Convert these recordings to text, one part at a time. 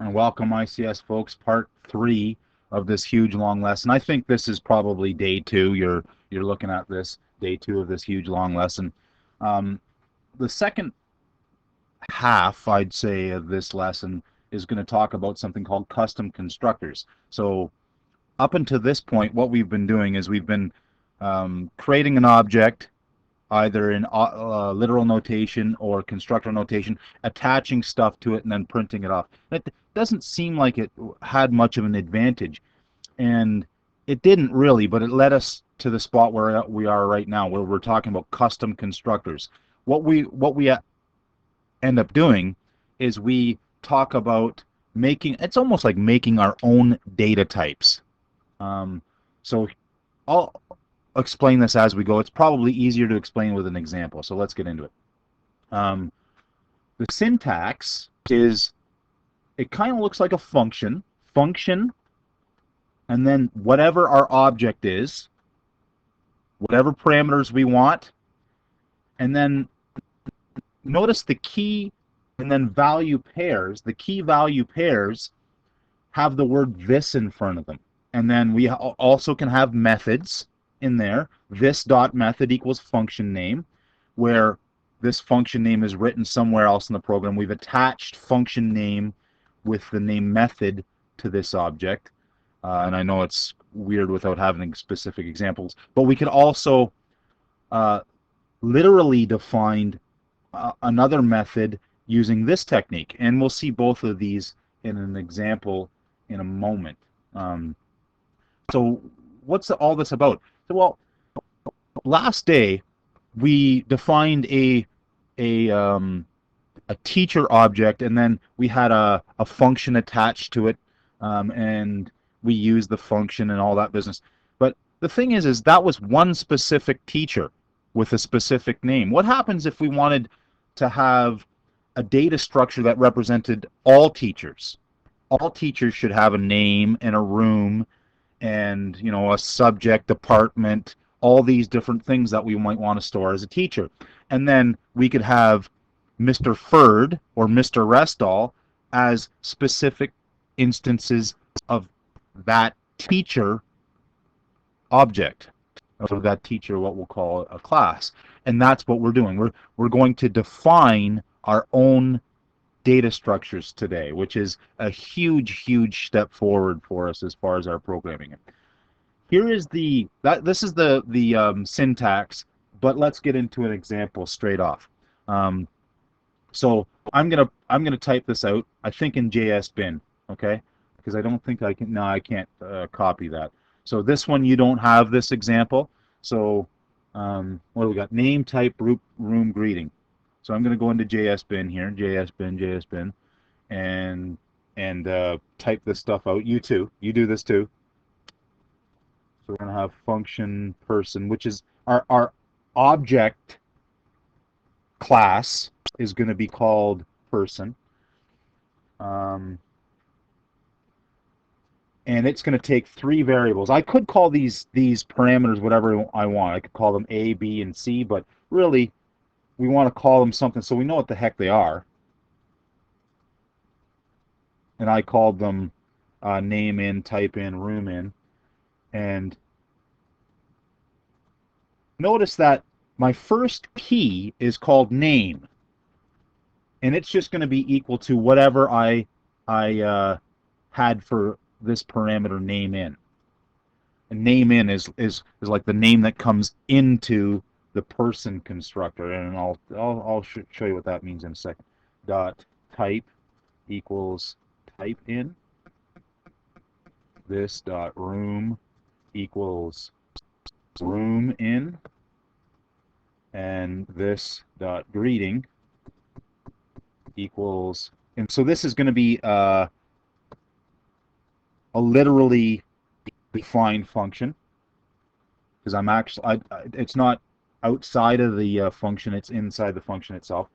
and welcome ICS folks, part 3 of this huge long lesson. I think this is probably day 2. You're looking at this day 2 of this huge long lesson. The second half, I'd say, of this lesson is going to talk about something called custom constructors. So up until this point, what we've been doing is we've been creating an object either in literal notation or constructor notation, attaching stuff to it and then printing it off. It doesn't seem like it had much of an advantage, and it didn't really, but it led us to the spot where we are right now, where we're talking about custom constructors. What we end up doing is we talk about making, it's almost like making our own data types. So I'll explain this as we go. It's probably easier to explain with an example, so let's get into it. The syntax is, it kind of looks like a function, and then whatever our object is, whatever parameters we want, and then notice the key and then value pairs. The key value pairs have the word this in front of them. And then we also can have methods in there. This dot method equals function name, where this function name is written somewhere else in the program. We've attached function name with the name method to this object. And I know it's weird without having specific examples, but we could also literally define another method using this technique, and we'll see both of these in an example in a moment. So what's all this about? So, well, last day we defined a teacher object, and then we had a function attached to it, and we used the function and all that business. But the thing is that was one specific teacher with a specific name. What happens if we wanted to have a data structure that represented all teachers? All teachers should have a name and a room and, you know, a subject, department, all these different things that we might want to store as a teacher. And then we could have Mr. Ferd or Mr. Restall as specific instances of that teacher object, of that teacher, what we'll call a class. And that's what we're doing. We're going to define our own data structures today, which is a huge step forward for us as far as our programming. Here is this is the syntax, but let's get into an example straight off. So I'm gonna type this out, I think in JSBin, okay? Because I don't think I can. No, I can't copy that. So this one, you don't have this example. So what do we got? Name, type, room, greeting. So I'm going to go into JSBin here, JSBin, and type this stuff out. You too. You do this too. So we're going to have function person, which is our object class is going to be called person. And it's going to take 3 variables. I could call these parameters whatever I want. I could call them A, B, and C, but really we want to call them something so we know what the heck they are. And I called them name in, type in, room in. And notice that my first key is called name. And it's just going to be equal to whatever I had for this parameter name in. And name in is like the name that comes into the person constructor, and I'll show you what that means in a second. Dot type equals type in. This dot room equals room in, and this dot greeting equals, and so this is going to be a literally defined function, because I'm actually it's not outside of the function, it's inside the function itself.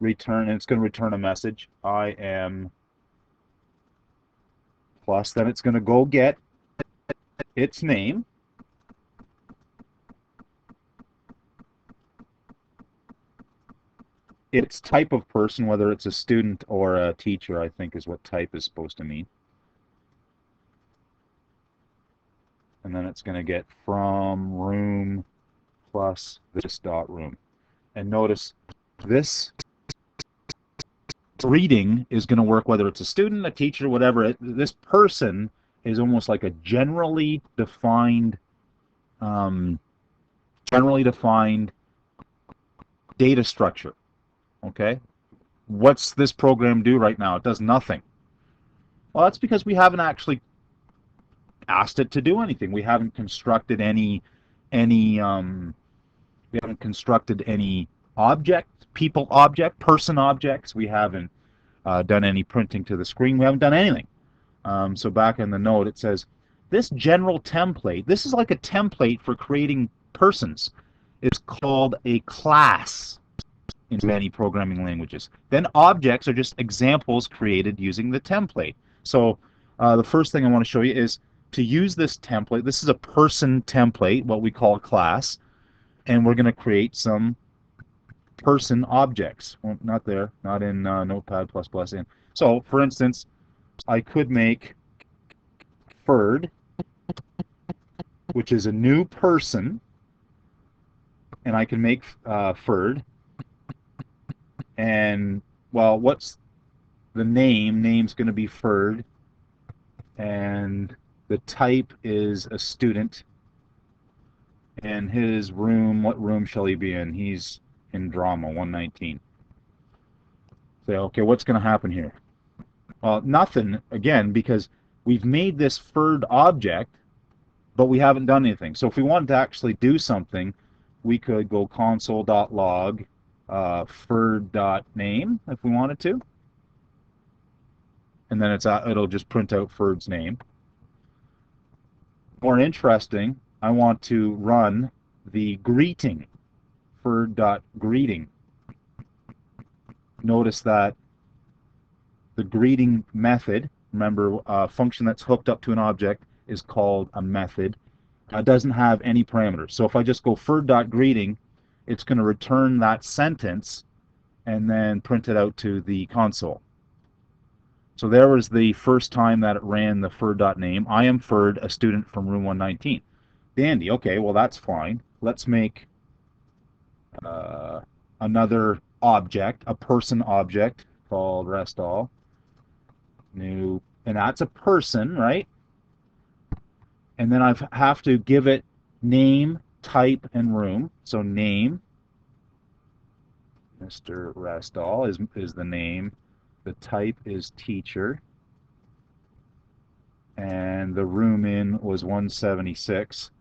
Return, and it's going to return a message, I am plus, then it's going to go get its name, its type of person, whether it's a student or a teacher, I think is what type is supposed to mean. And then it's going to get from room plus this dot room. And notice this reading is going to work whether it's a student, a teacher, whatever. This person is almost like a um, generally defined data structure. Okay, what's this program do right now? It does nothing. Well, that's because we haven't actually asked it to do anything. We haven't constructed any we haven't constructed any object, people object, person objects. We haven't done any printing to the screen. We haven't done anything. So back in the note, it says, this general template, this is like a template for creating persons. It's called a class in many programming languages. Then objects are just examples created using the template. So the first thing I want to show you is to use this template. This is a person template, what we call a class, and we're going to create some person objects. Well, not there, not in Notepad++. In. So, for instance, I could make Ferd, which is a new person, and I can make Ferd. And, well, what's the name? Name's going to be Ferd, and the type is a student. And his room, what room shall he be in? He's in drama, 119. Say, okay, what's going to happen here? Well, nothing, again, because we've made this Ferd object, but we haven't done anything. So if we wanted to actually do something, we could go console.log Ferd.name if we wanted to. And then it'll just print out Ferd's name. More interesting, I want to run the greeting, Ferd.greeting. Notice that the greeting method, remember, a function that's hooked up to an object is called a method. Doesn't have any parameters. So if I just go Ferd.greeting, it's going to return that sentence and then print it out to the console. So there was the first time that it ran the Ferd.name. I am Ferd, a student from room 119. Dandy. Okay, well that's fine. Let's make another object, a person object called restall. New, and that's a person, right? And then I have to give it name, type, and room. So name, Mr. Restall is the name. The type is teacher. And the room in was 176.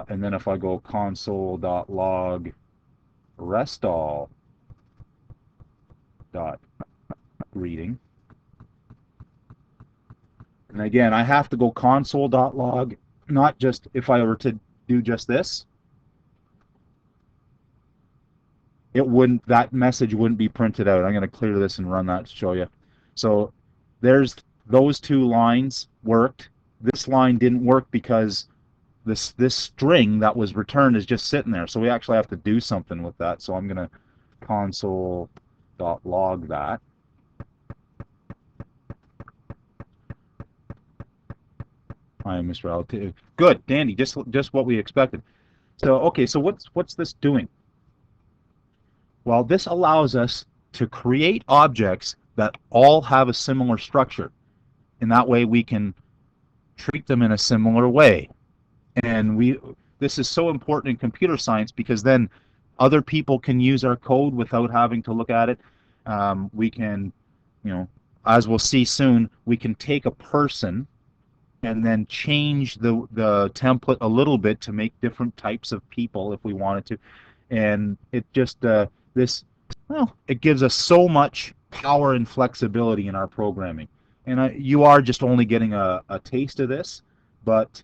And then if I go console.log restall.greeting, and again, I have to go console.log, not just if I were to do just this, that message wouldn't be printed out. I'm going to clear this and run that to show you. So there's those two lines worked. This line didn't work because this string that was returned is just sitting there. So we actually have to do something with that. So I'm going to console.log that. I am Mr. Relative. Good, dandy, just what we expected. So okay, so what's this doing? Well, this allows us to create objects that all have a similar structure. And that way we can treat them in a similar way. And this is so important in computer science because then other people can use our code without having to look at it. We can, as we'll see soon, we can take a person and then change the template a little bit to make different types of people if we wanted to. And it just, it gives us so much power and flexibility in our programming. And you are just only getting a taste of this, but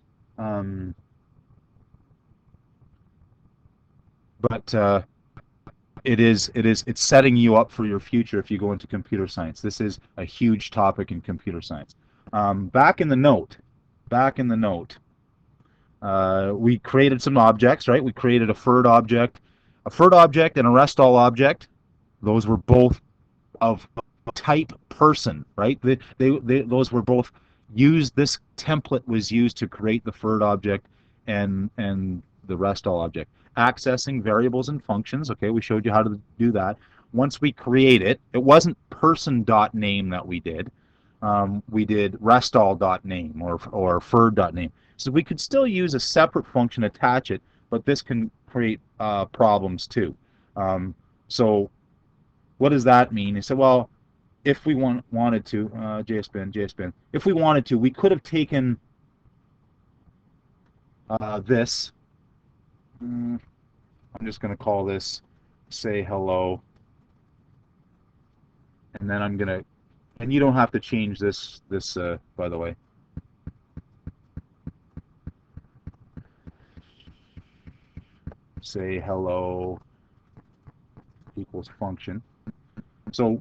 it's setting you up for your future if you go into computer science. This is a huge topic in computer science. Back in the note, we created some objects, right? We created a Ferd object. A FERT object and a REST all object, those were both of type person, right? Those were both used. This template was used to create the FERT object and the REST all object. Accessing variables and functions. Okay, we showed you how to do that. Once we create it, it wasn't person.name that we did restall.name or FERT.name. So we could still use a separate function, attach it, but this can create problems too. So what does that mean? He said, well, if we wanted to, JSBin, if we wanted to, we could have taken this. I'm just going to call this say hello, and then I'm going to, and you don't have to change this by the way. Say hello equals function. So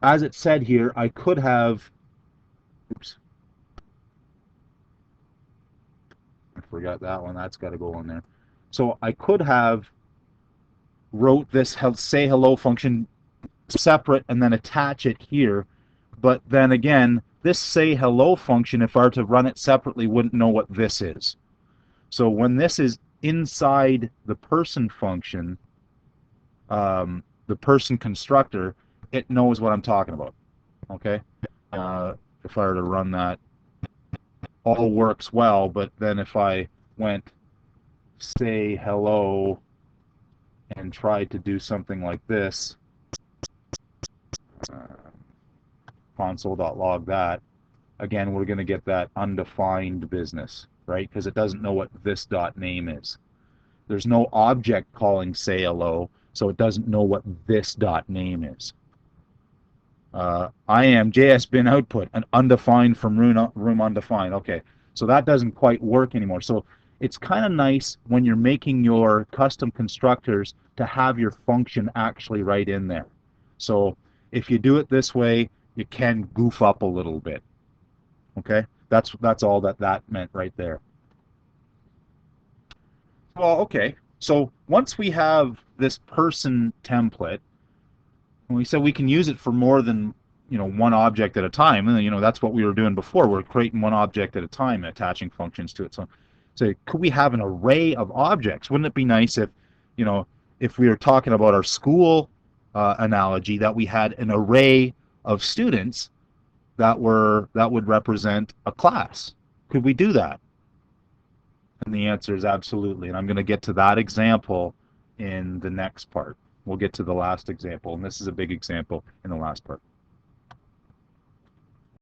as it said here, I could have, oops, I forgot that one. That's got to go in there. So I could have wrote this say hello function separate and then attach it here. But then again, this say hello function, if I were to run it separately, wouldn't know what this is. So when this is inside the person function, the person constructor, it knows what I'm talking about. Okay? If I were to run that, all works well, but then if I went say hello and tried to do something like this, console.log that, again, we're going to get that undefined business, right? Because it doesn't know what this name is. There's no object calling say hello, so it doesn't know what this name is. I am JSBin output, an undefined from room undefined. Okay, so that doesn't quite work anymore. So it's kind of nice when you're making your custom constructors to have your function actually right in there. So if you do it this way, you can goof up a little bit. Okay, that's all that meant right there. Well, okay, so once we have this person template, and we said we can use it for more than one object at a time, and that's what we were doing before. We're creating one object at a time and attaching functions to it. So could we have an array of objects? Wouldn't it be nice if we were talking about our school analogy, that we had an array of students that would represent a class? Could we do that? And the answer is absolutely. And I'm going to get to that example in the next part. We'll get to the last example, and this is a big example in the last part.